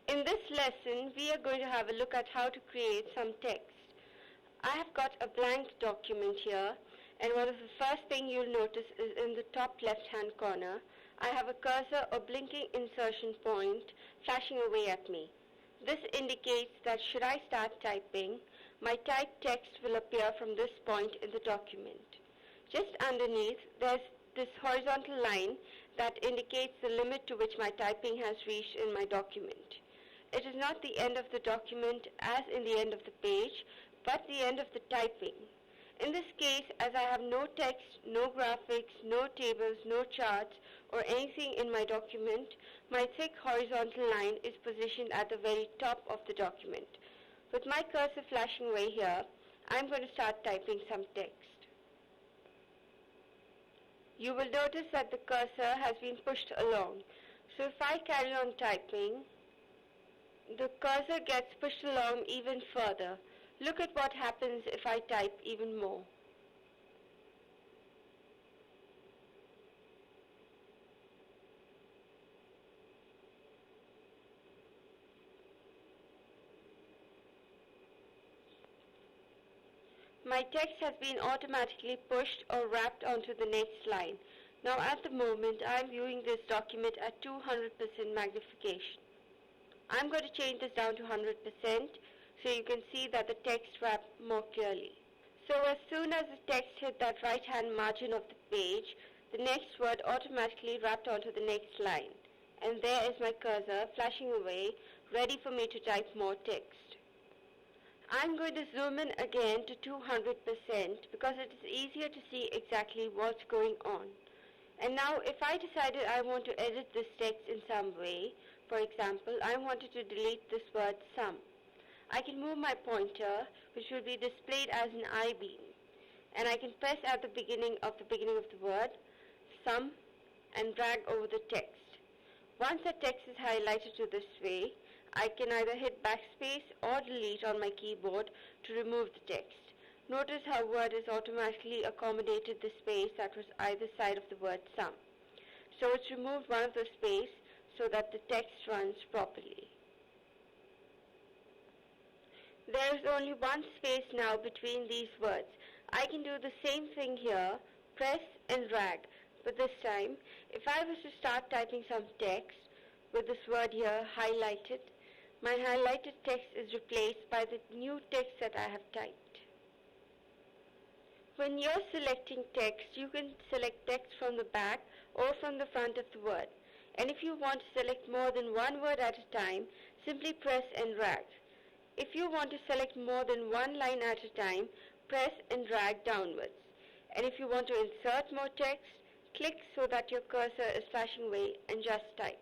In this lesson, we are going to have a look at how to create some text. I have got a blank document here, and one of the first things you'll notice is in the top left-hand corner, I have a cursor or blinking insertion point flashing away at me. This indicates that should I start typing, my typed text will appear from this point in the document. Just underneath, there's this horizontal line that indicates the limit to which my typing has reached in my document. It is not the end of the document as in the end of the page, but the end of the typing. In this case, as I have no text, no graphics, no tables, no charts, or anything in my document, my thick horizontal line is positioned at the very top of the document. With my cursor flashing away here, I'm going to start typing some text. You will notice that the cursor has been pushed along. So if I carry on typing, the cursor gets pushed along even further. Look at what happens if I type even more. My text has been automatically pushed or wrapped onto the next line. Now at the moment I am viewing this document at 200% magnification. I'm going to change this down to 100% so you can see that the text wrapped more clearly. So as soon as the text hit that right hand margin of the page, the next word automatically wrapped onto the next line. And there is my cursor flashing away, ready for me to type more text. I'm going to zoom in again to 200% because it is easier to see exactly what's going on. And now if I decided I want to edit this text in some way, for example, I wanted to delete this word some, I can move my pointer, which will be displayed as an I-beam, and I can press at the beginning of the word, some, and drag over the text. Once the text is highlighted to this way, I can either hit backspace or delete on my keyboard to remove the text. Notice how Word has automatically accommodated the space that was either side of the word some. So it's removed one of the space so that the text runs properly. There is only one space now between these words. I can do the same thing here, press and drag. But this time, if I was to start typing some text with this word here highlighted, my highlighted text is replaced by the new text that I have typed. When you're selecting text, you can select text from the back or from the front of the word. And if you want to select more than one word at a time, simply press and drag. If you want to select more than one line at a time, press and drag downwards. And if you want to insert more text, click so that your cursor is flashing away and just type.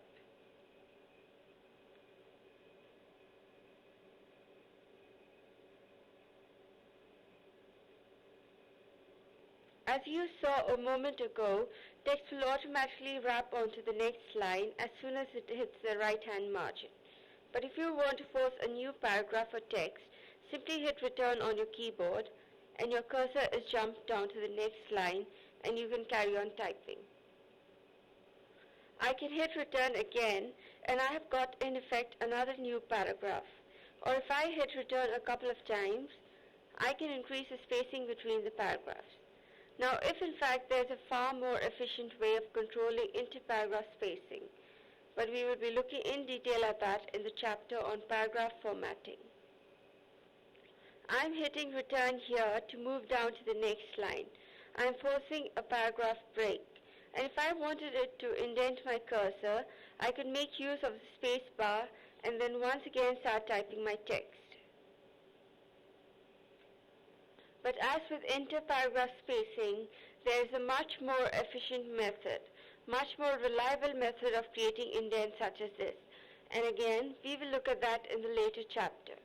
As you saw a moment ago, text will automatically wrap onto the next line as soon as it hits the right-hand margin. But if you want to force a new paragraph or text, simply hit return on your keyboard and your cursor is jumped down to the next line and you can carry on typing. I can hit return again and I have got in effect another new paragraph. Or if I hit return a couple of times, I can increase the spacing between the paragraphs. Now if in fact there is a far more efficient way of controlling inter-paragraph spacing, but we will be looking in detail at that in the chapter on paragraph formatting. I am hitting return here to move down to the next line. I am forcing a paragraph break, and if I wanted it to indent my cursor, I could make use of the space bar and then once again start typing my text. But as with inter-paragraph spacing, there is a much more efficient method, much more reliable method of creating indents such as this. And again, we will look at that in the later chapter.